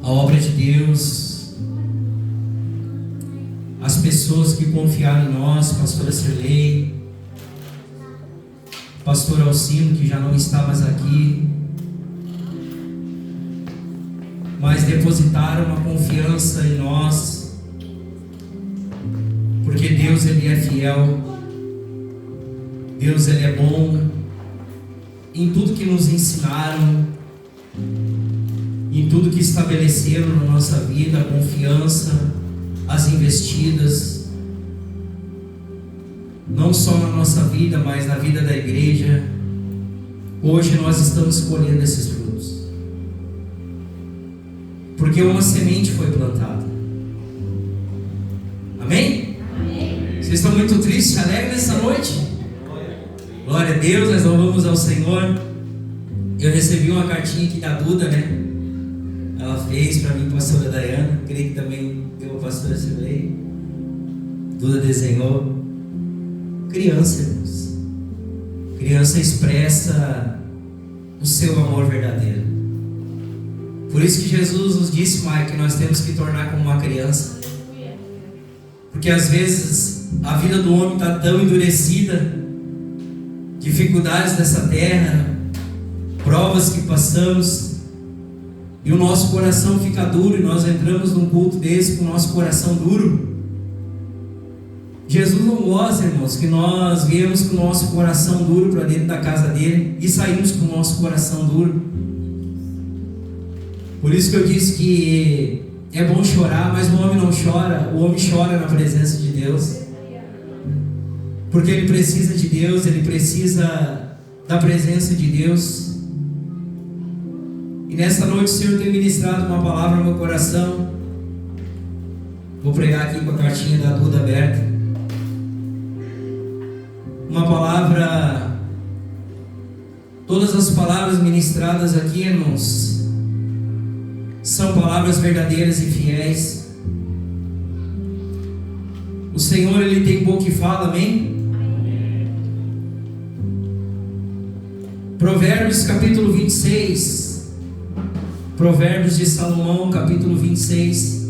a obra de Deus, as pessoas que confiaram em nós, pastora Cirlei, pastor Alcino, que já não está mais aqui, mas depositaram uma confiança em nós, porque Deus, Ele é fiel, Deus, Ele é bom, em tudo que nos ensinaram, em tudo que estabeleceram na nossa vida, a confiança, as investidas, não só na nossa vida, mas na vida da igreja. Hoje nós estamos colhendo esses frutos, porque uma semente foi plantada. Amém? Amém. Vocês estão muito tristes, alegres nessa noite? Glória a Deus, nós louvamos ao Senhor. Eu recebi uma cartinha aqui da Duda, né? Ela fez para mim, pastora Dayana, creio que também deu a pastora Cirlei. Duda desenhou. Criança, irmãos. Criança expressa o seu amor verdadeiro. Por isso que Jesus nos disse, Mike, que nós temos que tornar como uma criança. Porque às vezes a vida do homem está tão endurecida, dificuldades dessa terra, provas que passamos, e o nosso coração fica duro, e nós entramos num culto desse com o nosso coração duro. Jesus não gosta, irmãos, que nós viemos com o nosso coração duro para dentro da casa dele e saímos com o nosso coração duro. Por isso que eu disse que é bom chorar, mas o homem não chora, o homem chora na presença de Deus, porque ele precisa de Deus, ele precisa da presença de Deus. E nesta noite o Senhor tem ministrado uma palavra no meu coração. Vou pregar aqui com a cartinha da Duda aberta. Uma palavra, todas as palavras ministradas aqui, irmãos, são palavras verdadeiras e fiéis. O Senhor, Ele tem boca que fala, amém? Provérbios capítulo 26. Provérbios de Salomão, capítulo 26.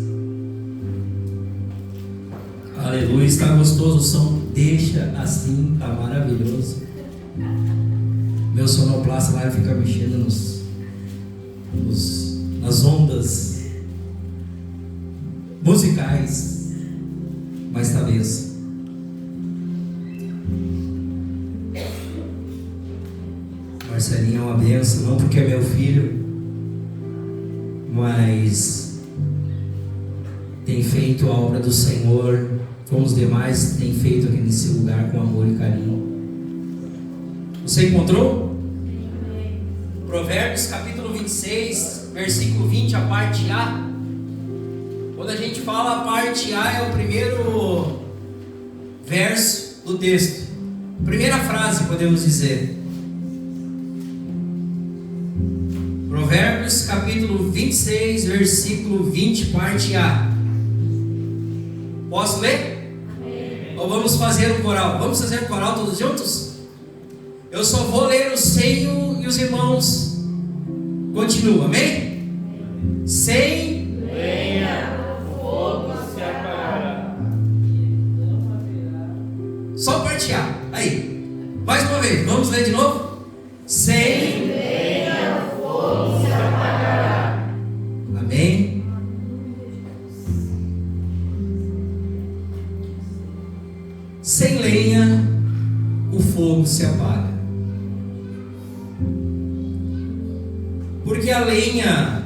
Aleluia, está gostoso o som. Deixa assim, está maravilhoso. Meu sonoplasta lá fica mexendo nas ondas musicais. Mas está benção. Marcelinho é uma benção, não porque é meu filho, mas tem feito a obra do Senhor, como os demais têm feito aqui nesse lugar, com amor e carinho. Você encontrou? Provérbios capítulo 26, versículo 20, a parte A. Quando a gente fala a parte A, é o primeiro verso do texto, primeira frase, podemos dizer. Provérbios capítulo 26, versículo 20, parte A. Posso ler? Amém. Ou vamos fazer um coral? Vamos fazer um coral todos juntos? Eu só vou ler o seio e os irmãos continuam, amém? Sem lenha, o fogo se apagará. Só parte A. Aí, mais uma vez, vamos ler de novo? Sem lenha, o fogo se apagará. Amém? Sem lenha, o fogo se apaga. Porque a lenha,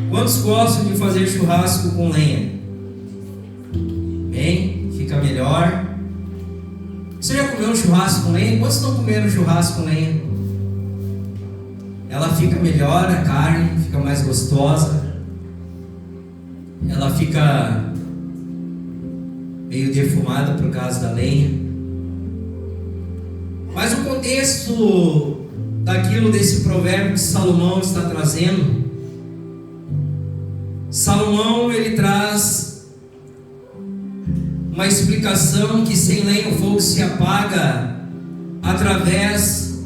quantos gostam de fazer churrasco com lenha? Bem, fica melhor. Você já comeu um churrasco com lenha? Quantos não comeram churrasco com lenha? Ela fica melhor, a carne fica mais gostosa. Ela fica meio defumada por causa da lenha. Mas o contexto daquilo desse provérbio que Salomão está trazendo, Salomão ele traz uma explicação que sem lenha o fogo se apaga através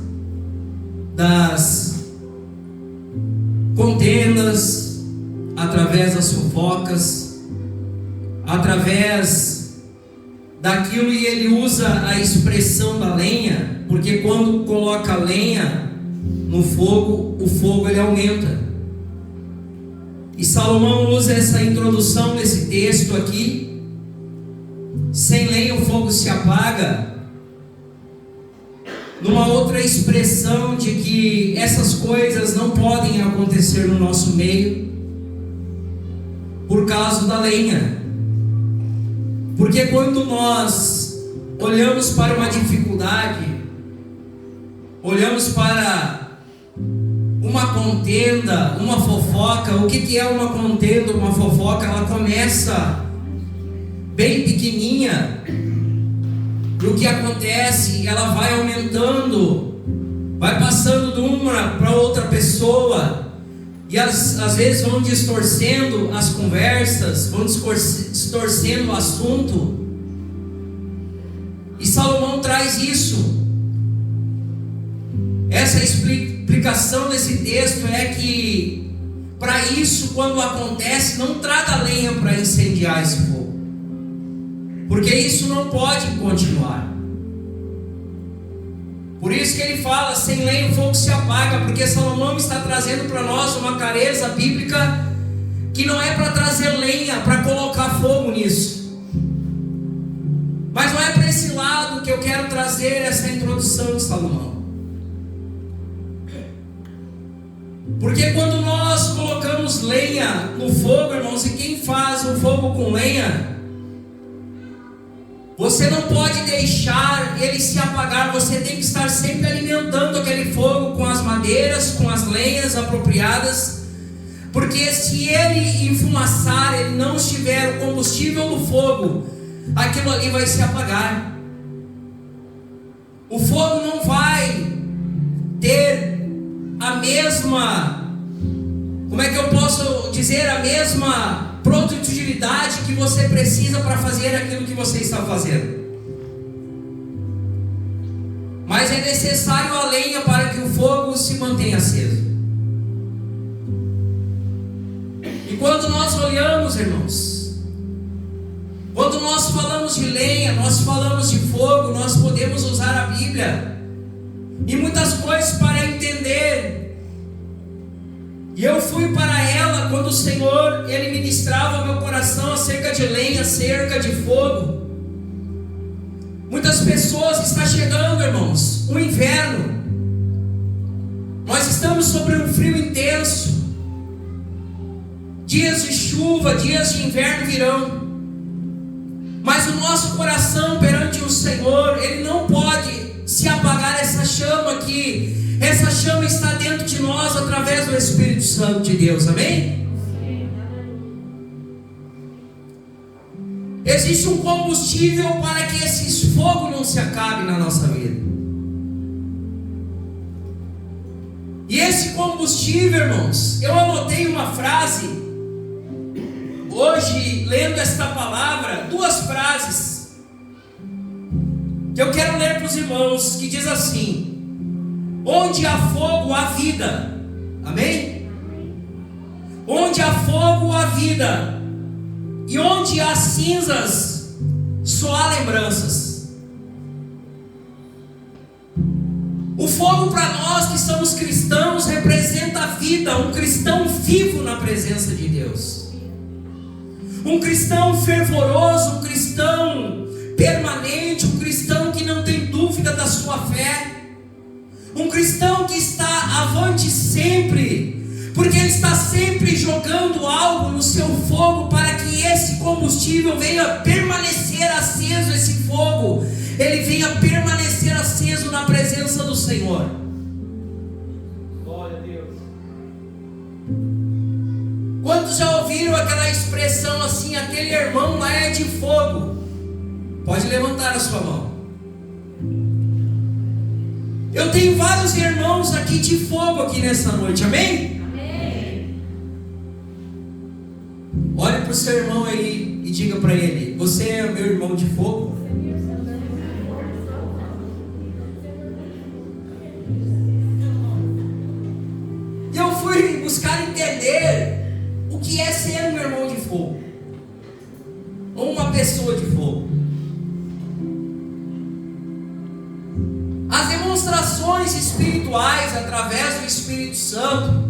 contendas, através das fofocas, através daquilo, e ele usa a expressão da lenha, porque quando coloca lenha no fogo, o fogo ele aumenta. E Salomão usa essa introdução nesse texto aqui: sem lenha o fogo se apaga, numa outra expressão de que essas coisas não podem acontecer no nosso meio por causa da lenha. Porque quando nós olhamos para uma dificuldade, olhamos para uma contenda, uma fofoca, o que é uma contenda, uma fofoca? Ela começa bem pequenininha, e o que acontece? Ela vai aumentando, vai passando de uma para outra pessoa, e às vezes vão distorcendo as conversas, vão distorcendo o assunto. E Salomão traz isso. Essa explicação desse texto é que, para isso, quando acontece, não traga lenha para incendiar esse fogo, porque isso não pode continuar. Por isso que ele fala: sem lenha o fogo se apaga, porque Salomão está trazendo para nós uma clareza bíblica que não é para trazer lenha, para colocar fogo nisso. Mas não é para esse lado que eu quero trazer essa introdução de Salomão. Porque quando nós colocamos lenha no fogo, irmãos, e quem faz o fogo com lenha, você não pode deixar ele se apagar. Você tem que estar sempre alimentando aquele fogo com as madeiras, com as lenhas apropriadas, porque se ele enfumaçar, ele não estiver o combustível do fogo, aquilo ali vai se apagar. O fogo não vai ter a mesma, como é que eu posso dizer, a mesma produtividade que você precisa para fazer aquilo que você está fazendo. Mas é necessário a lenha para que o fogo se mantenha aceso. E quando nós olhamos, irmãos, quando nós falamos de lenha, nós falamos de fogo, nós podemos usar a Bíblia e muitas coisas para entender. E eu fui para ela quando o Senhor, Ele ministrava ao meu coração acerca de lenha, acerca de fogo. Muitas pessoas, está chegando, irmãos, o inverno. Nós estamos sobre um frio intenso. Dias de chuva, dias de inverno virão. Mas o nosso coração perante o Senhor, ele não pode se apagar essa chama aqui. Essa chama está dentro de nós através do Espírito Santo de Deus, amém? Existe um combustível para que esse fogo não se acabe na nossa vida. E esse combustível, irmãos, eu anotei uma frase hoje, lendo esta palavra, duas frases que eu quero ler para os irmãos, que diz assim: onde há fogo, há vida. Amém? Onde há fogo, há vida. E onde há cinzas, só há lembranças. O fogo para nós que somos cristãos representa a vida, um cristão vivo na presença de Deus. Um cristão fervoroso, um cristão permanente, um cristão que não tem dúvida da sua fé. Um cristão que está avante sempre, porque ele está sempre jogando algo no seu fogo para que esse combustível venha permanecer aceso, esse fogo, ele venha permanecer aceso na presença do Senhor. Glória a Deus. Quantos já ouviram aquela expressão assim: aquele irmão lá é de fogo? Pode levantar a sua mão. Eu tenho vários irmãos aqui de fogo aqui nessa noite, amém? Amém. Olhe para o seu irmão aí e diga para ele: você é meu irmão de fogo? E eu fui fui buscar entender o que é ser um irmão de fogo, ou uma pessoa de fogo. As demonstrações espirituais através do Espírito Santo,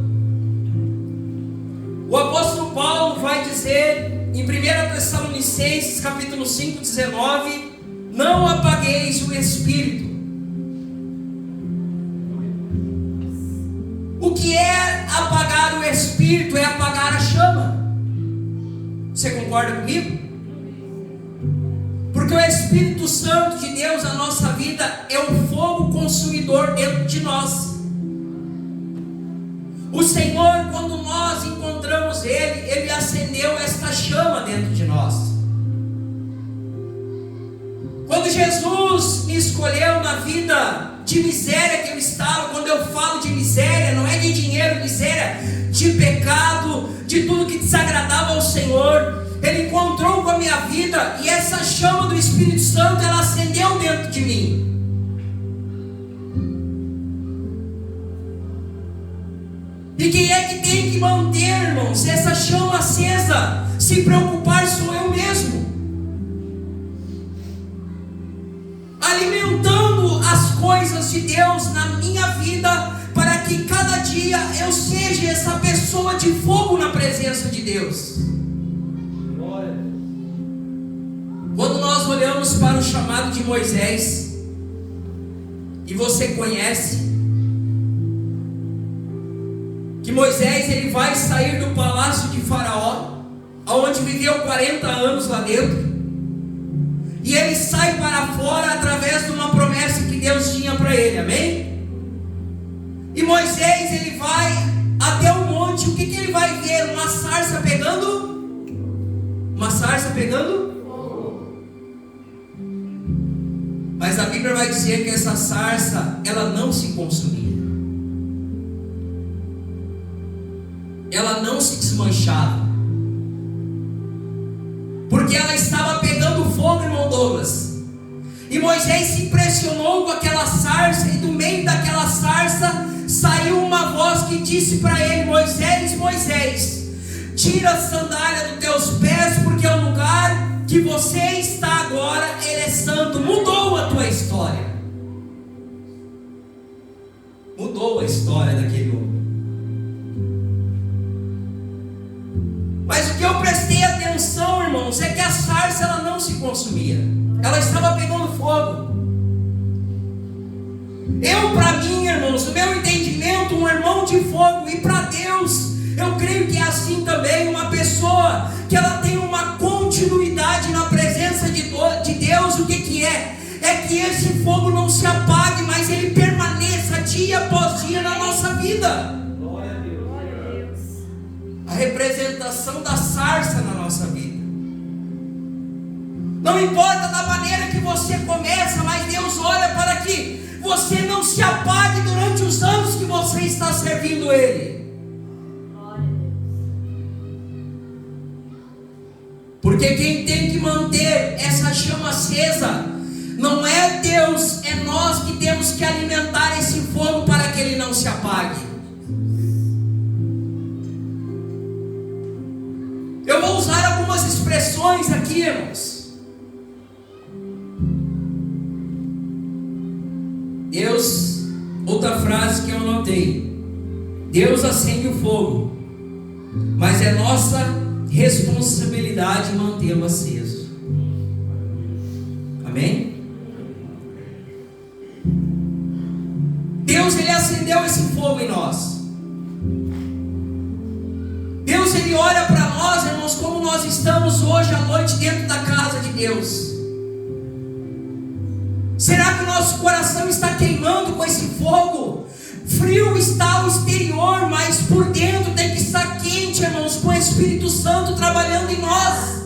o apóstolo Paulo vai dizer em 1 Tessalonicenses capítulo 5, 19: não apagueis o Espírito. O que é apagar o Espírito? É apagar a chama. Você concorda comigo? Porque o Espírito Santo de Deus na nossa vida é um fogo consumidor dentro de nós. O Senhor, quando nós encontramos Ele acendeu esta chama dentro de nós. Quando Jesus me escolheu na vida de miséria que eu estava, quando eu falo de miséria, não é de dinheiro, miséria de pecado, de tudo que desagradava ao Senhor, Ele encontrou com a minha vida, e essa chama do Espírito Santo, ela acendeu dentro de mim. E quem é que tem que manter, irmãos, essa chama acesa? Se preocupar sou eu mesmo, alimentando as coisas de Deus na minha vida, para que cada dia eu seja essa pessoa de fogo na presença de Deus. Quando nós olhamos para o chamado de Moisés, e você conhece, que Moisés ele vai sair do palácio de Faraó, onde viveu 40 anos lá dentro, e ele sai para fora através de uma promessa que Deus tinha para ele, amém? E Moisés ele vai até o monte, o que ele vai ver? Uma sarça pegando? Uma sarça pegando? Mas a Bíblia vai dizer que essa sarça, ela não se consumia, ela não se desmanchava, porque ela estava pegando fogo, irmão Douglas. E Moisés se impressionou com aquela sarça, e do meio daquela sarça saiu uma voz que disse para ele: Moisés, Moisés, tira a sandália dos teus pés, porque o lugar que você está agora, ele é santo. Mudou a tua história, mudou a história daquele homem. Mas o que eu prestei atenção, irmãos, é que a sarça ela não se consumia, ela estava pegando fogo. Eu, para mim, irmãos, no meu entendimento, um irmão de fogo, e para Deus, eu creio que é assim também. Uma pessoa que ela tem uma continuidade na presença de Deus, o que é? É que esse fogo não se apague, mas ele permaneça dia após dia na nossa vida. Glória a Deus. A representação da sarça na nossa vida. Não importa da maneira que você começa, mas Deus olha para que você não se apague durante os anos que você está servindo Ele. Porque quem tem que manter essa chama acesa não é Deus, é nós que temos que alimentar esse fogo para que ele não se apague. Eu vou usar algumas expressões aqui, irmãos. Deus, outra frase que eu anotei: Deus acende o fogo, mas é nossa responsabilidade mantê-lo aceso. Amém? Deus ele acendeu esse fogo em nós. Deus ele olha para nós, irmãos, como nós estamos hoje à noite dentro da casa de Deus. Será que o nosso coração está queimando com esse fogo? Frio está o exterior, mas por dentro tem que estar quente, irmãos, com o Espírito Santo trabalhando em nós.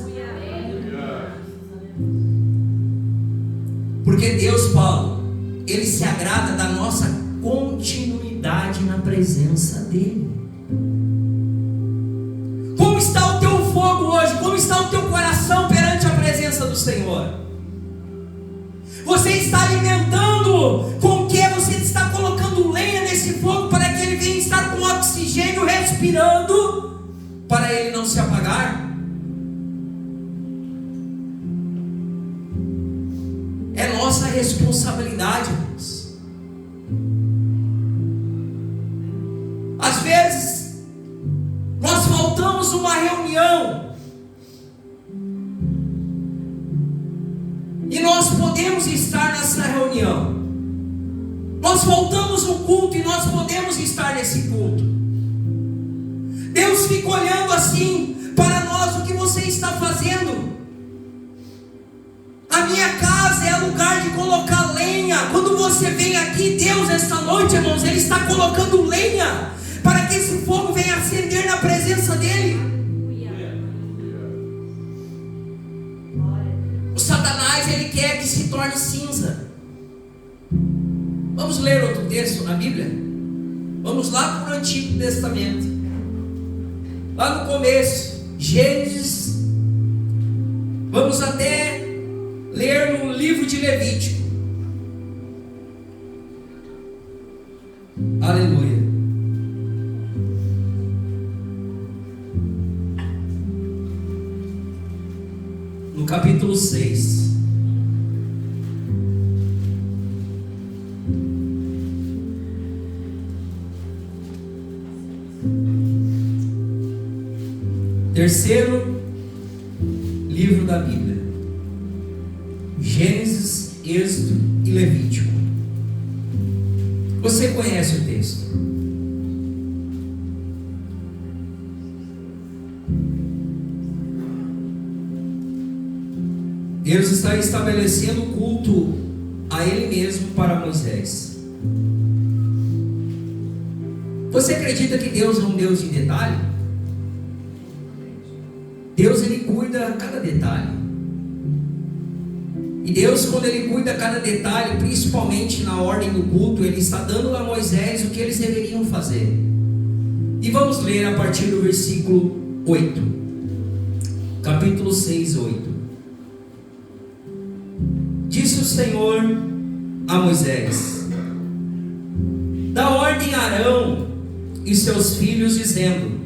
Porque Deus, Paulo, Ele se agrada da nossa continuidade na presença dEle. Como está o teu fogo hoje? Como está o teu coração perante a presença do Senhor? Você está alimentando com o que? Você está colocando lenha nesse fogo para que ele venha estar com oxigênio respirando para ele não se apagar? É nossa responsabilidade, irmãos. Às vezes, nós faltamos uma reunião e nós podemos estar nessa reunião. Nós faltamos um culto e nós podemos estar nesse culto. Deus fica olhando assim para nós: o que você está fazendo? A minha casa é lugar de colocar lenha. Quando você vem aqui, Deus, esta noite, irmãos, Ele está colocando lenha para que esse fogo venha acender na presença dEle. O Satanás, ele quer que se torne cinza. Vamos ler outro texto na Bíblia? Vamos lá para o Antigo Testamento. Lá no começo, Gênesis. Vamos até ler no livro de Levítico. Aleluia. No capítulo 6. Terceiro livro da Bíblia. Gênesis, Êxodo e Levítico. Você conhece o texto? Deus está estabelecendo o culto a Ele mesmo para Moisés. Você acredita que Deus é um Deus de detalhe? Deus, Ele cuida cada detalhe. E Deus, quando Ele cuida cada detalhe, principalmente na ordem do culto, Ele está dando a Moisés o que eles deveriam fazer. E vamos ler a partir do versículo 8. Capítulo 6, 8. Disse o Senhor a Moisés: dá ordem a Arão e seus filhos, dizendo: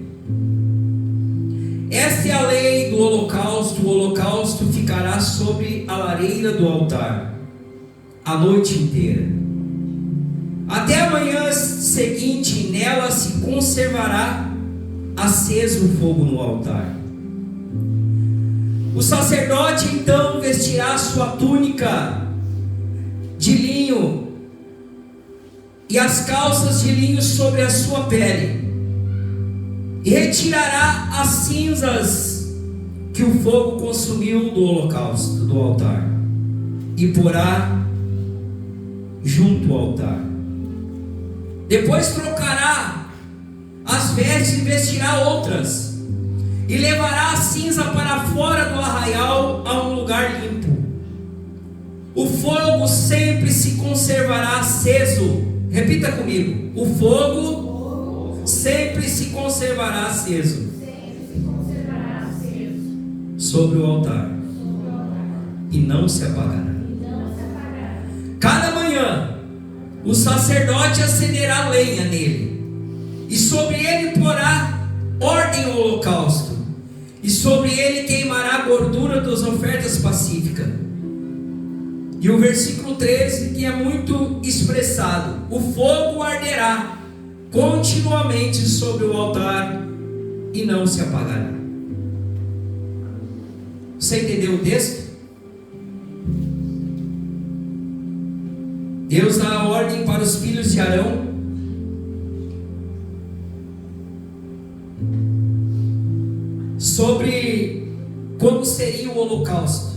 esta é a lei do holocausto. O holocausto ficará sobre a lareira do altar a noite inteira. Até a manhã seguinte, nela se conservará aceso o fogo no altar. O sacerdote então vestirá sua túnica de linho e as calças de linho sobre a sua pele, e retirará as cinzas que o fogo consumiu do holocausto, do altar, e porá junto ao altar. Depois trocará as vestes e vestirá outras, e levará a cinza para fora do arraial a um lugar limpo. O fogo sempre se conservará aceso. Repita comigo: o fogo sempre se conservará aceso sobre o altar, e não se apagará. Cada manhã o sacerdote acenderá lenha nele, e sobre ele porá ordem ao holocausto, e sobre ele queimará a gordura das ofertas pacíficas. E o versículo 13, que é muito expressado: o fogo arderá continuamente sobre o altar e não se apagará. Você entendeu o texto? Deus dá a ordem para os filhos de Arão sobre como seria o holocausto.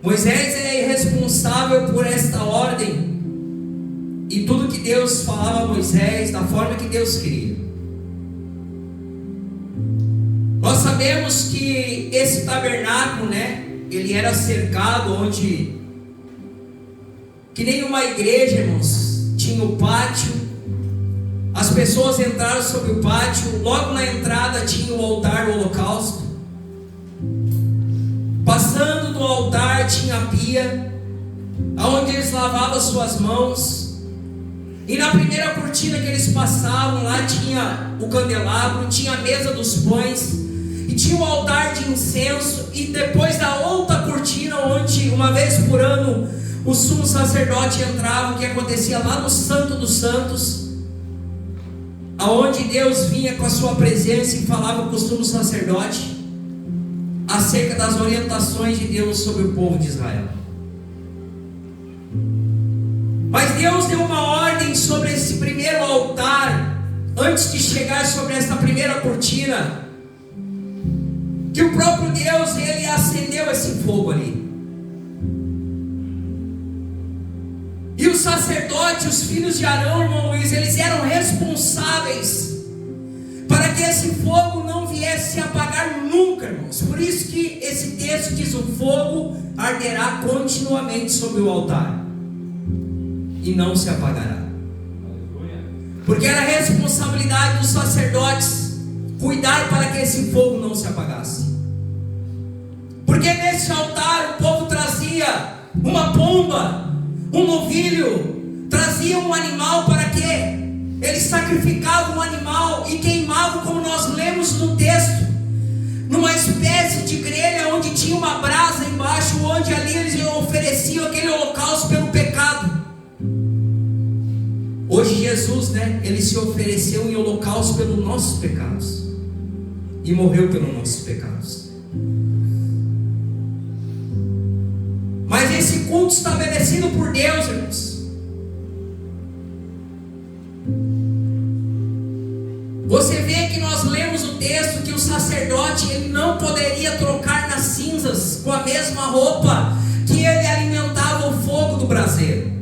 Moisés é responsável por esta ordem e tudo que Deus falava a Moisés, da forma que Deus queria. Nós sabemos que esse tabernáculo, ele era cercado, onde, que nem uma igreja, irmãos, tinha o pátio. As pessoas entraram sobre o pátio, logo na entrada tinha o altar do holocausto. Passando do altar tinha a pia, onde eles lavavam suas mãos. E na primeira cortina que eles passavam, lá tinha o candelabro, tinha a mesa dos pães, e tinha o altar de incenso. E depois da outra cortina, onde uma vez por ano o sumo sacerdote entrava, que acontecia lá no Santo dos Santos, aonde Deus vinha com a sua presença e falava com o sumo sacerdote acerca das orientações de Deus sobre o povo de Israel. Mas Deus deu uma ordem sobre esse primeiro altar, antes de chegar sobre essa primeira cortina, que o próprio Deus, Ele acendeu esse fogo ali. E os sacerdotes, os filhos de Arão, irmão Luiz, eles eram responsáveis para que esse fogo não viesse se apagar nunca, irmãos. Por isso que esse texto diz: o fogo arderá continuamente sobre o altar e não se apagará. Porque era a responsabilidade dos sacerdotes cuidar para que esse fogo não se apagasse. Porque nesse altar o povo trazia uma pomba, um novilho, trazia um animal. Para quê? Eles sacrificavam um animal e queimavam, como nós lemos no texto, numa espécie de grelha onde tinha uma brasa embaixo, onde ali eles ofereciam aquele holocausto pelo pecado. Hoje Jesus, Ele se ofereceu em holocausto pelos nossos pecados e morreu pelos nossos pecados. Mas esse culto estabelecido por Deus, irmãos, você vê que nós lemos o texto que o sacerdote, ele não poderia trocar nas cinzas com a mesma roupa que ele alimentava o fogo do braseiro.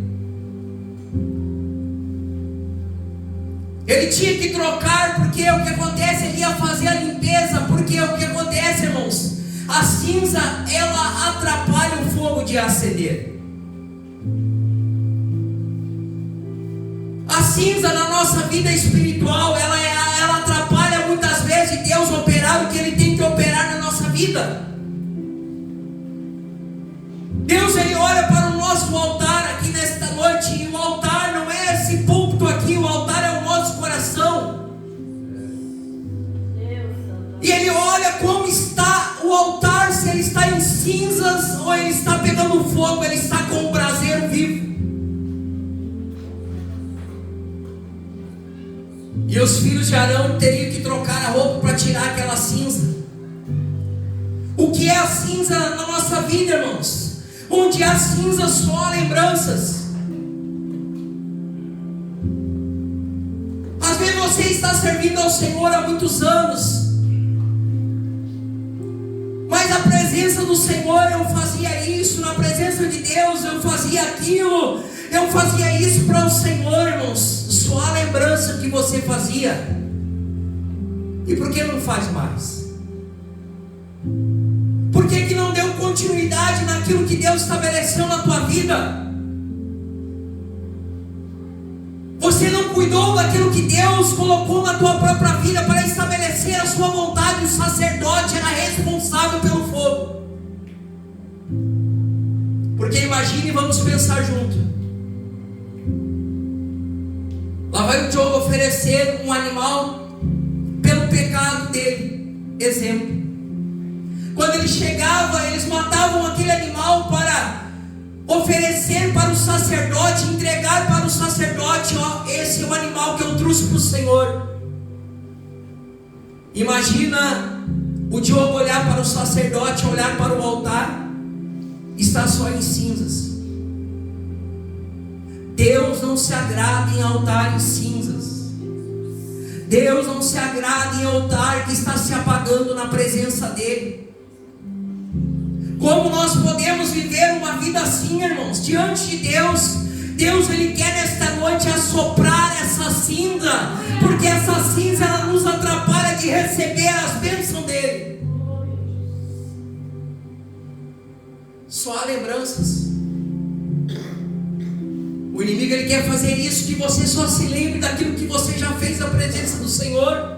Ele tinha que trocar, porque o que acontece, ele ia fazer a limpeza. Porque o que acontece, irmãos, a cinza, ela atrapalha o fogo de acender. A cinza na nossa vida espiritual, ela atrapalha muitas vezes de Deus operar o que Ele tem que operar na nossa vida. Deus, Ele olha para o nosso altar aqui nesta noite, e o altar não é esse púlpito aqui, o altar é o nosso coração. E Ele olha como está o altar, se ele está em cinzas ou ele está pegando fogo, ele está com o braseiro vivo. E os filhos de Arão teriam que trocar a roupa para tirar aquela cinza. O que é a cinza na nossa vida, irmãos? Onde há cinza, só há lembranças. Às vezes você está servindo ao Senhor há muitos anos, mas a presença do Senhor, eu fazia isso, na presença de Deus eu fazia aquilo, eu fazia isso para o Senhor, irmãos. Só a lembrança que você fazia. E por que não faz mais? Por que não deu continuidade naquilo que Deus estabeleceu na tua vida? Você não cuidou daquilo que Deus colocou na tua própria vida para estabelecer a sua vontade. O sacerdote era responsável pelo fogo. Porque imagine, vamos pensar junto. Lá vai o Diogo oferecer um animal pelo pecado dele. Exemplo. Quando ele chegava, eles matavam aquele animal para oferecer para o sacerdote, entregar para o sacerdote: esse é o animal que eu trouxe para o Senhor. Imagina o Diogo olhar para o sacerdote, olhar para o altar, está só em cinzas. Deus não se agrada em altar em cinzas. Deus não se agrada em altar que está se apagando na presença dEle. Como nós podemos viver uma vida assim, irmãos, diante de Deus? Deus, Ele quer nesta noite assoprar essa cinza, porque essa cinza, ela nos atrapalha de receber as bênçãos dEle. Só há lembranças. O inimigo, ele quer fazer isso, que você só se lembre daquilo que você já fez na presença do Senhor.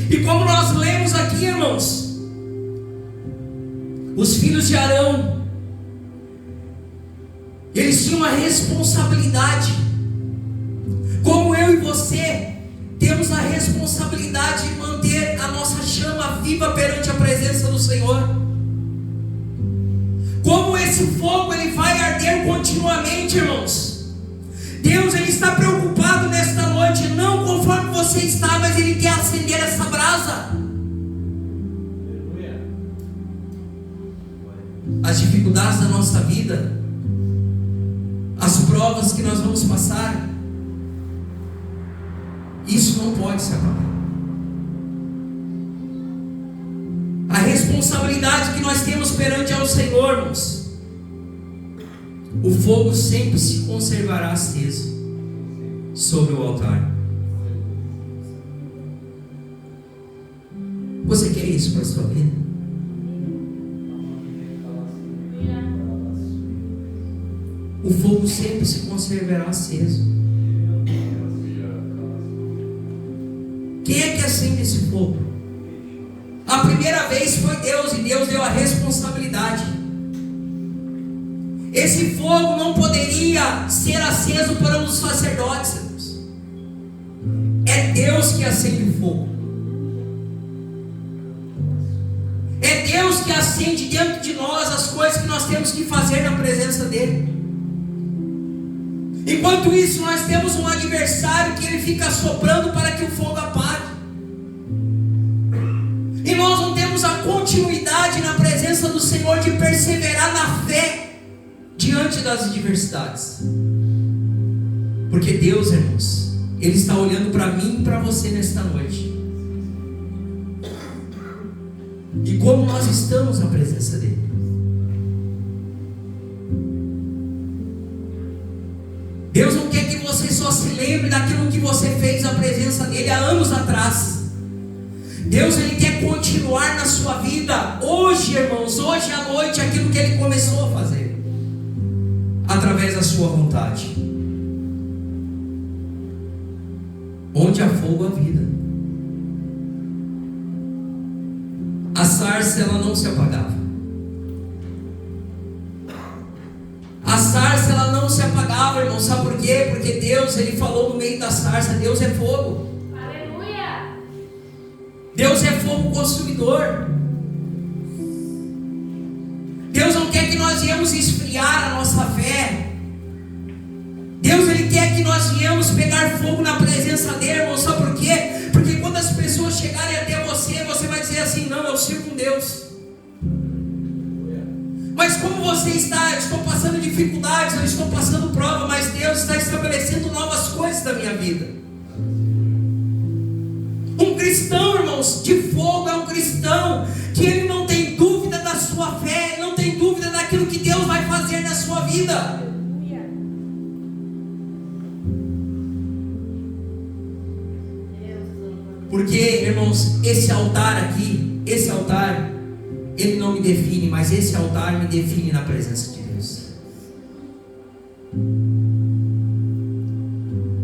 E como nós lemos aqui, irmãos, os filhos de Arão, eles tinham uma responsabilidade e você temos a responsabilidade de manter a nossa chama viva perante a presença do Senhor. Como esse fogo ele vai arder continuamente, irmãos. Deus ele está preocupado nesta noite, não conforme você está, mas Ele quer acender essa brasa. As dificuldades da nossa vida, as provas que nós vamos passar, isso não pode se apagar. A responsabilidade que nós temos perante ao Senhor, irmãos, o fogo sempre se conservará aceso sobre o altar. Você quer isso para a sua vida? O fogo sempre se conservará aceso. Quem é que acende esse fogo? A primeira vez foi Deus, e Deus deu a responsabilidade. Esse fogo não poderia ser aceso por um dos sacerdotes, irmãos. É Deus que acende o fogo. É Deus que acende dentro de nós as coisas que nós temos que fazer na presença dEle. Enquanto isso, nós temos um adversário que ele fica soprando para que o fogo apague. E nós não temos a continuidade na presença do Senhor de perseverar na fé diante das adversidades. Porque Deus, irmãos, Ele está olhando para mim e para você nesta noite. E como nós estamos na presença dEle. Deus não quer que você só se lembre daquilo que você fez na presença dEle há anos atrás. Deus ele quer continuar na sua vida hoje, irmãos, hoje à noite, aquilo que Ele começou a fazer, através da sua vontade. Onde há fogo, há vida. A sarça ela não se apagava. A sarça ela não se apagava, irmão. Sabe por quê? Porque Deus ele falou no meio da sarça: Deus é fogo. Aleluia! Deus é fogo consumidor. Deus não quer que nós viemos esfriar a nossa fé. Deus ele quer que nós viemos pegar fogo na presença dEle, irmão. Sabe por quê? Porque quando as pessoas chegarem até você, você vai dizer assim: não, eu sirvo com Deus. Mas como você está? Eu estou passando dificuldades, eu estou passando prova, mas Deus está estabelecendo novas coisas da minha vida. Um cristão, irmãos, de fogo é um cristão que ele não tem dúvida da sua fé, ele não tem dúvida daquilo que Deus vai fazer na sua vida. Porque, irmãos, esse altar aqui, esse altar, ele não me define, mas esse altar me define na presença de Deus.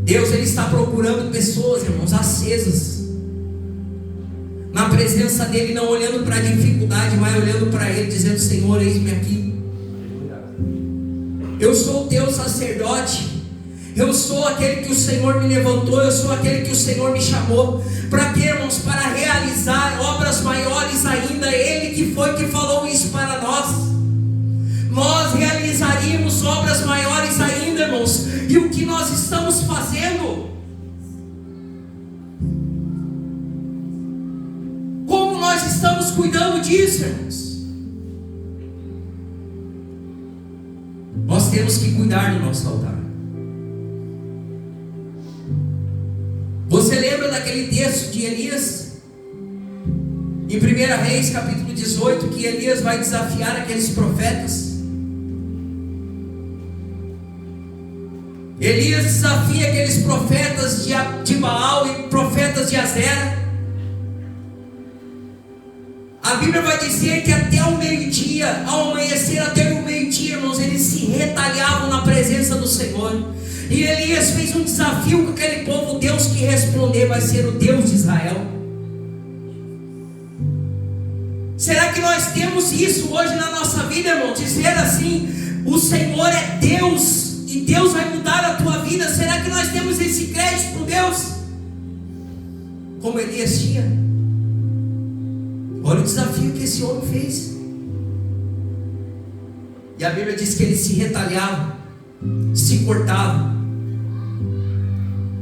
Deus ele está procurando pessoas, irmãos, acesas na presença dEle, não olhando para a dificuldade, mas olhando para Ele, dizendo: Senhor, eis-me aqui. Eu sou o teu sacerdote. Eu sou aquele que o Senhor me levantou. Eu sou aquele que o Senhor me chamou. Para quê, irmãos? Para realizar obras maiores ainda. Ele que foi que falou isso para nós. Nós realizaríamos obras maiores ainda, irmãos. E o que nós estamos fazendo? Como nós estamos cuidando disso, irmãos? Nós temos que cuidar do nosso altar. Você lembra daquele texto de Elias? Em 1 Reis capítulo 18, que Elias vai desafiar aqueles profetas. Elias desafia aqueles profetas de Baal e profetas de Azera. A Bíblia vai dizer que até o meio-dia, ao amanhecer até o meio-dia, irmãos, eles se retalhavam na presença do Senhor. E Elias fez um desafio com aquele povo: o Deus que responder vai ser o Deus de Israel. Será que nós temos isso hoje na nossa vida, irmão? Dizer assim: o Senhor é Deus e Deus vai mudar a tua vida. Será que nós temos esse crédito com Deus? Como Elias tinha. Olha o desafio que esse homem fez. E a Bíblia diz que ele se retalhava, se cortava.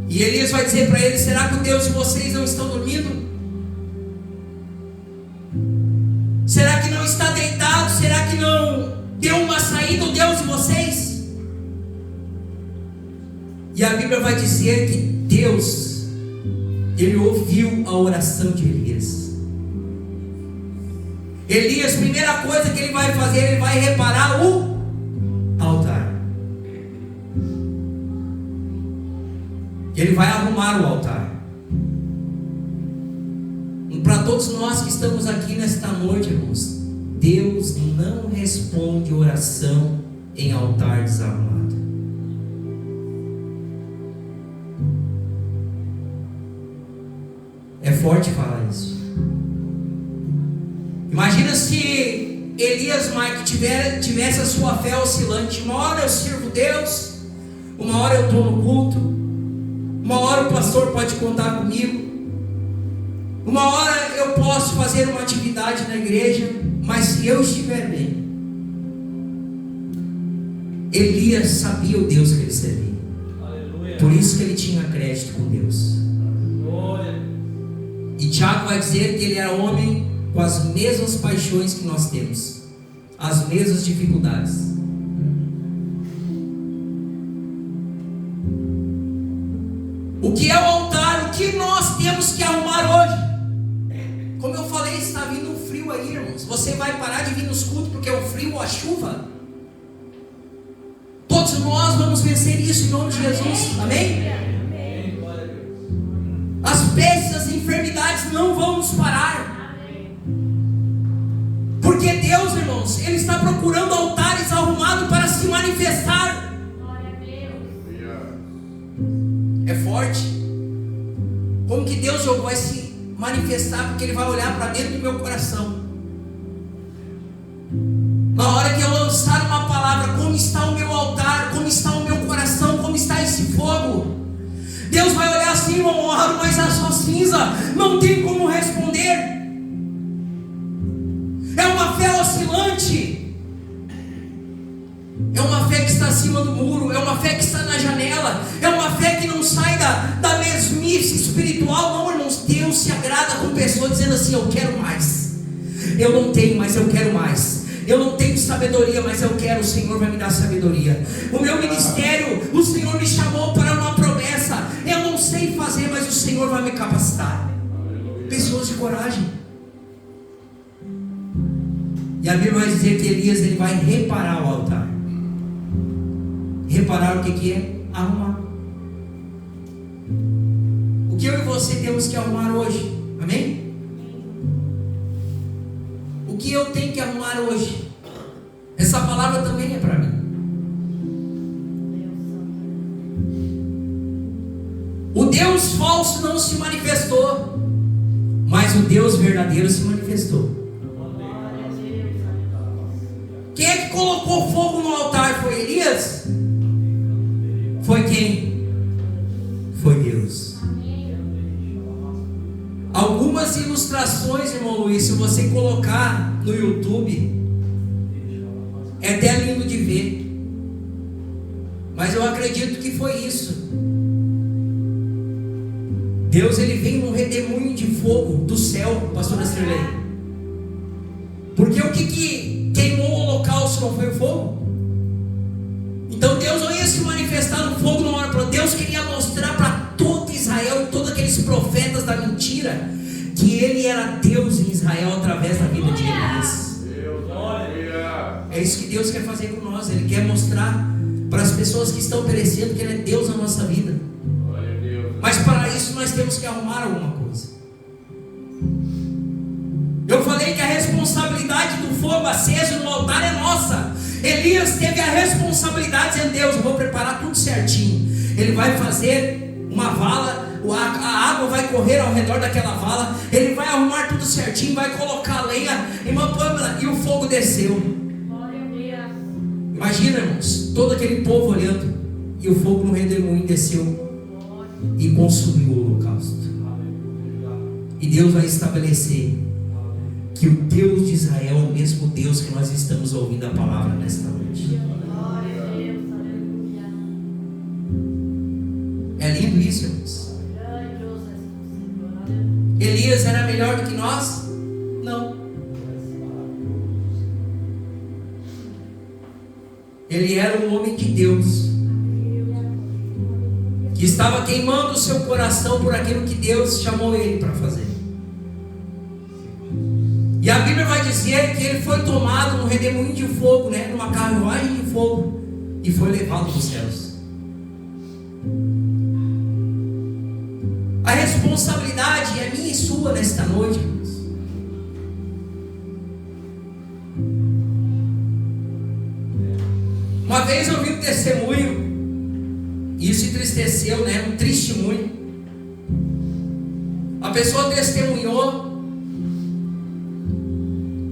E Elias vai dizer para ele: será que o Deus de vocês não estão dormindo? Será que não está deitado? Será que não deu uma saída o Deus de vocês? E a Bíblia vai dizer que Deus, Ele ouviu a oração de Elias. Elias, primeira coisa que ele vai fazer, ele vai reparar o altar. Ele vai arrumar o altar. E para todos nós que estamos aqui nesta noite, irmãos, Deus não responde oração em altar desarrumado. É forte falar isso. Imagina se Elias, Mike, tivesse a sua fé oscilante. Uma hora eu sirvo Deus, uma hora eu estou no culto, uma hora o pastor pode contar comigo, uma hora eu posso fazer uma atividade na igreja, mas se eu estiver bem. Elias sabia o Deus que ele servia. Aleluia. Por isso que ele tinha crédito com Deus. Glória. E Tiago vai dizer que ele era homem com as mesmas paixões que nós temos, as mesmas dificuldades. O que é o altar? O que nós temos que arrumar hoje? Como eu falei, está vindo um frio aí, irmãos. Você vai parar de vir nos cultos porque é o frio ou a chuva? Todos nós vamos vencer isso em nome de Jesus. Amém? As pestes, as enfermidades não vão nos parar. Porque Deus, irmãos, Ele está procurando altares arrumados para se manifestar. É forte. Como que Deus vai se manifestar? Porque Ele vai olhar para dentro do meu coração. Na hora que eu lançar uma palavra, como está o meu altar, como está o meu coração, como está esse fogo, Deus vai olhar assim: irmão, oro, mas a sua cinza não tem como responder. É uma fé oscilante, é uma fé que está acima do muro, é uma fé que está na janela, é uma fé que não sai da mesmice espiritual. Não, irmãos, Deus se agrada com pessoas dizendo assim: eu quero mais. Eu não tenho, mas eu quero mais. Eu não tenho sabedoria, mas eu quero. O Senhor vai me dar sabedoria. O meu ministério, o Senhor me chamou para uma promessa. Eu não sei fazer, mas o Senhor vai me capacitar. Pessoas de coragem. E a Bíblia vai dizer que Elias, ele vai reparar o altar. Reparar o que é? Arrumar. O que eu e você temos que arrumar hoje? Amém? O que eu tenho que arrumar hoje? Essa palavra também é para mim. O Deus falso não se manifestou, mas o Deus verdadeiro se manifestou. Quem é que colocou fogo no altar? Foi Elias? Foi quem? Foi Deus. Algumas ilustrações, irmão Luiz, se você colocar no YouTube, é até lindo de ver. Mas eu acredito que foi isso. Deus, ele vem num redemoinho de fogo do céu, pastor Estrelei. Porque o que queimou o holocausto não foi o fogo? Então Deus não ia se manifestar no fogo numa hora. Deus queria mostrar para todo Israel e todos aqueles profetas da mentira que Ele era Deus em Israel através da vida de Elias. É isso que Deus quer fazer com nós. Ele quer mostrar para as pessoas que estão perecendo que Ele é Deus na nossa vida. Mas para isso nós temos que arrumar alguma coisa. Eu falei que a responsabilidade do fogo aceso no altar é nossa. Elias teve a responsabilidade dizendo: Deus, eu vou preparar tudo certinho. Ele vai fazer uma vala, a água vai correr ao redor daquela vala, ele vai arrumar tudo certinho, vai colocar a lenha, irmã Pâmela, e o fogo desceu. Imagina, irmãos, todo aquele povo olhando. E o fogo no redemoinho desceu e consumiu o holocausto. E Deus vai estabelecer que o Deus de Israel é o mesmo Deus que nós estamos ouvindo a palavra nesta noite. É lindo isso, irmãos. Elias era melhor do que nós? Não. Ele era um homem de Deus, que estava queimando o seu coração por aquilo que Deus chamou ele para fazer. E a Bíblia vai dizer que ele foi tomado num redemoinho de fogo, numa carruagem de fogo, e foi levado para os céus. A responsabilidade é minha e sua nesta noite, irmãos. Uma vez eu vi um testemunho, e isso entristeceu, um testemunho. A pessoa testemunhou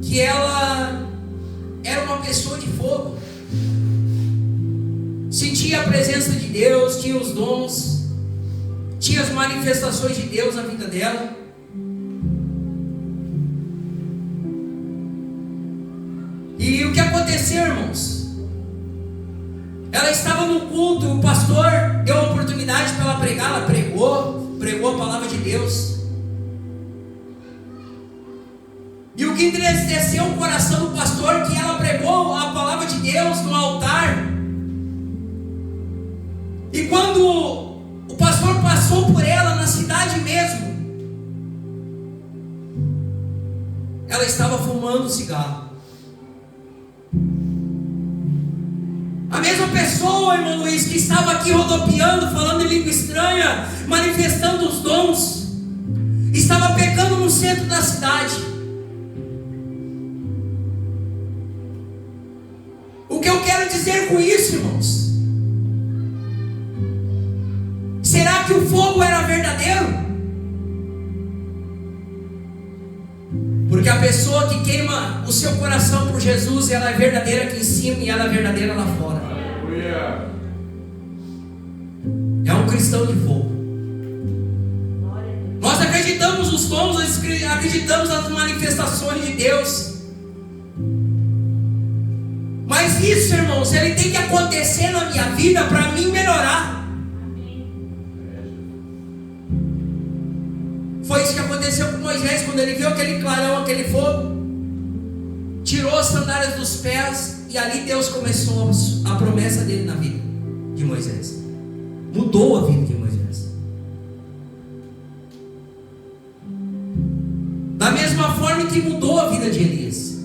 que ela era uma pessoa de fogo, sentia a presença de Deus, tinha os dons, tinha as manifestações de Deus na vida dela. E o que aconteceu, irmãos? Ela estava no culto, o pastor deu a oportunidade para ela pregar, ela pregou a palavra de Deus. E o que entristeceu o coração do pastor, que ela pregou a palavra de Deus no altar. E quando o pastor passou por ela na cidade mesmo, ela estava fumando cigarro. A mesma pessoa, irmão Luiz, que estava aqui rodopiando, falando em língua estranha, manifestando os dons, estava pecando no centro da cidade. O que eu quero dizer com isso, irmãos? Será que o fogo era verdadeiro? Porque a pessoa que queima o seu coração por Jesus, ela é verdadeira aqui em cima e ela é verdadeira lá fora. É um cristão de fogo. Nós acreditamos nos dons, acreditamos nas manifestações de Deus. Mas isso, irmãos, ele tem que acontecer na minha vida para mim melhorar. Foi isso que aconteceu com Moisés, quando ele viu aquele clarão, aquele fogo, tirou as sandálias dos pés, e ali Deus começou a promessa dele na vida de Moisés. Mudou a vida de Moisés. Da mesma forma que mudou a vida de Elias.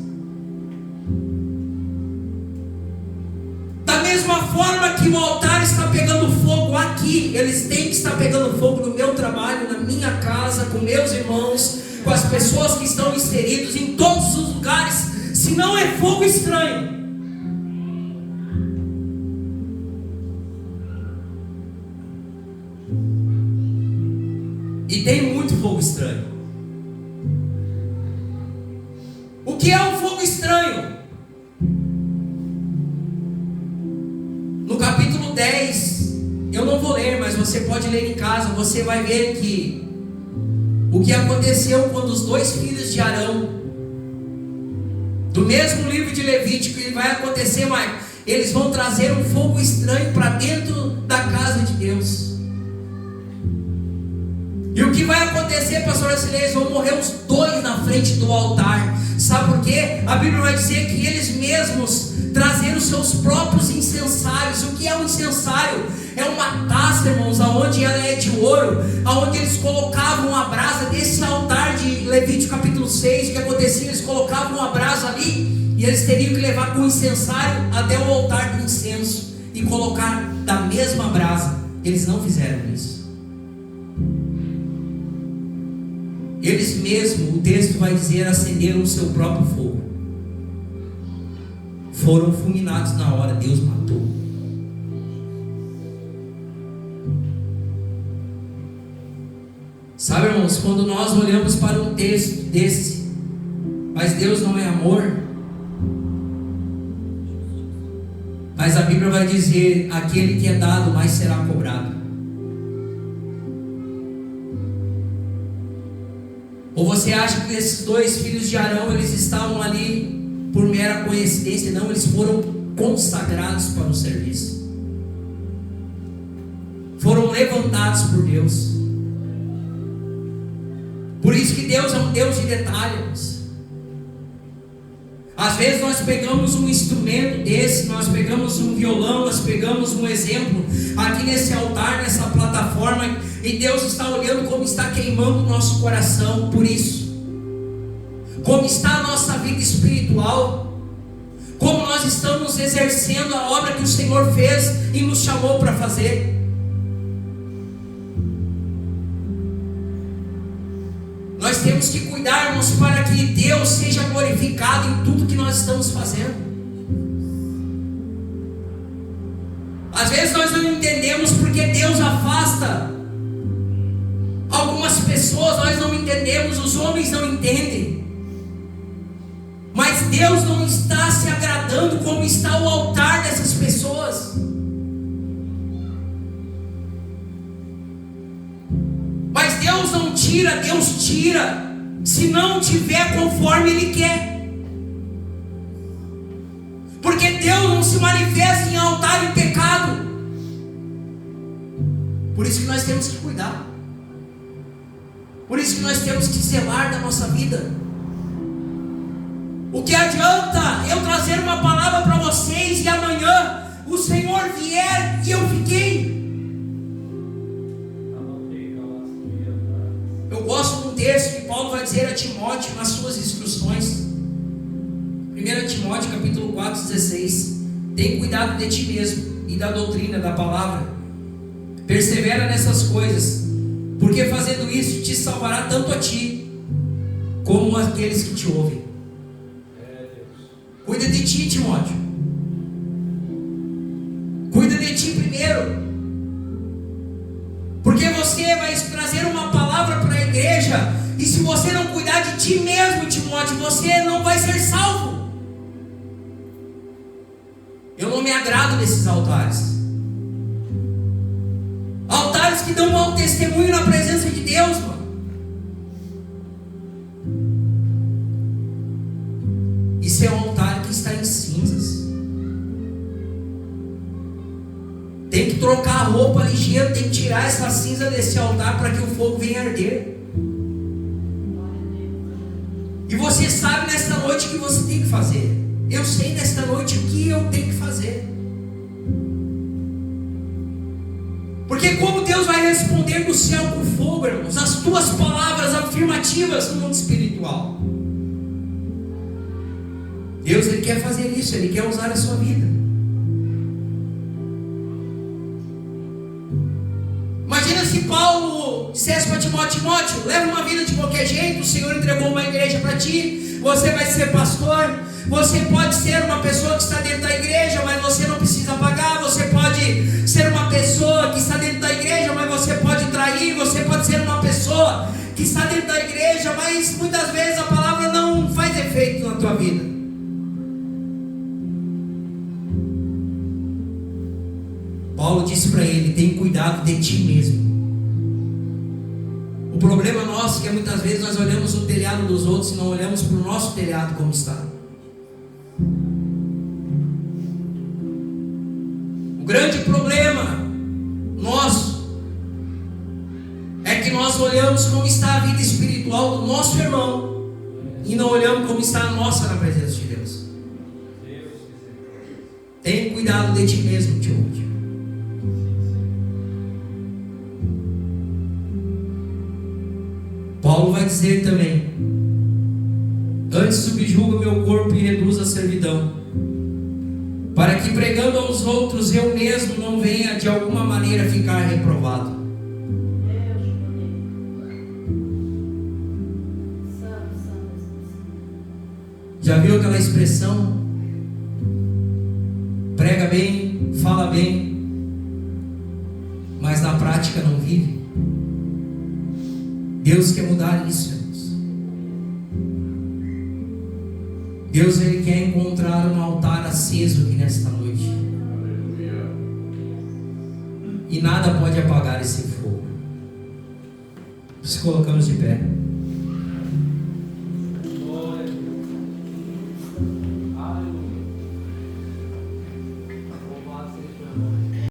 Da mesma forma que o altar está pegando fogo aqui, eles têm que estar pegando fogo no meu trabalho, na minha casa, com meus irmãos, com as pessoas que estão inseridos em todos os lugares. Se não é fogo estranho. E tem muito fogo estranho. O que é um fogo estranho? No capítulo 10, eu não vou ler, mas você pode ler em casa. Você vai ver que o que aconteceu quando os dois filhos de Arão, do mesmo livro de Levítico, e vai acontecer, mas eles vão trazer um fogo estranho para dentro da casa de Deus. E o que vai acontecer, pastor Arcilei? Eles vão morrer os dois na frente do altar. Sabe por quê? A Bíblia vai dizer que eles mesmos trazeram os seus próprios incensários. O que é um incensário? É uma taça, irmãos, aonde ela é de ouro, aonde eles colocavam a brasa desse altar de Levítico capítulo 6. O que acontecia? Eles colocavam a brasa ali, e eles teriam que levar com o incensário até o altar do incenso e colocar da mesma brasa. Eles não fizeram isso. Eles mesmos, o texto vai dizer, acenderam o seu próprio fogo. Foram fulminados na hora, Deus matou. Sabe, irmãos, quando nós olhamos para um texto desse, mas Deus não é amor, Mas a Bíblia vai dizer: aquele que é dado, mais será cobrado. Ou você acha que esses dois filhos de Arão, eles estavam ali por mera coincidência? Não, eles foram consagrados para o serviço. Foram levantados por Deus. Por isso que Deus é um Deus de detalhes. Às vezes nós pegamos um instrumento desse, nós pegamos um violão, nós pegamos um exemplo aqui nesse altar, nessa plataforma, e Deus está olhando como está queimando o nosso coração por isso. Como está a nossa vida espiritual, como nós estamos exercendo a obra que o Senhor fez e nos chamou para fazer. Nós temos que cuidarmos para que Deus seja glorificado em tudo que nós estamos fazendo. Às vezes nós não entendemos porque Deus afasta algumas pessoas, nós não entendemos, os homens não entendem. Mas Deus não está se agradando como está o altar dessas pessoas. Mas Deus não tira, Deus tira, se não tiver conforme Ele quer. Porque Deus não se manifesta em altar em pecado. Por isso que nós temos que cuidar. Por isso que nós temos que zelar da nossa vida. O que adianta eu trazer uma palavra para vocês e amanhã o Senhor vier e eu fiquei? Eu gosto de um texto que Paulo vai dizer a Timóteo nas suas instruções. 1 Timóteo capítulo 4, 16. Tem cuidado de ti mesmo e da doutrina, da palavra. Persevera nessas coisas, porque fazendo isso te salvará tanto a ti como aqueles que te ouvem. Cuida de ti, Timóteo. Cuida de ti primeiro. Porque você vai trazer uma palavra para a igreja, e se você não cuidar de ti mesmo, Timóteo, você não vai ser salvo. Eu não me agrado desses altares. Altares que dão mau testemunho na presença de Deus, mano. Isso é um altar que está em cinzas. Tem que trocar a roupa ligeiro, tem que tirar essa cinza desse altar para que o fogo venha arder. E você sabe nesta noite o que você tem que fazer. Eu sei nesta noite o que eu tenho que fazer. Porque como Deus vai responder no céu com fogo, irmãos, as tuas palavras afirmativas no mundo espiritual. Deus, Ele quer fazer isso, Ele quer usar a sua vida. Imagina se Paulo dissesse para Timóteo: Timóteo, leva uma vida de qualquer jeito, o Senhor entregou uma igreja para ti, você vai ser pastor, você pode ser uma pessoa que está dentro da igreja, mas você não precisa pagar, você pode ser uma pessoa que está dentro da igreja, mas você pode trair, você pode ser uma pessoa que está dentro da igreja, mas muitas vezes a palavra não faz efeito na tua vida. Paulo disse para ele: tem cuidado de ti mesmo. O problema nosso é que muitas vezes nós olhamos o telhado dos outros e não olhamos para o nosso telhado como está. O grande problema nosso é que nós olhamos como está a vida espiritual do nosso irmão e não olhamos como está a nossa na presença de Deus. Tenha cuidado de ti mesmo, Timóteo. Paulo vai dizer também: antes subjuga o meu corpo e reduz a servidão, para que pregando aos outros eu mesmo não venha de alguma maneira ficar reprovado. Já viu aquela expressão? Prega bem, fala bem, mas na prática não vive. Deus quer mudar isso, irmãos. Deus, Ele quer encontrar um altar aceso aqui nesta noite. e nada pode apagar esse fogo. Se colocamos de pé.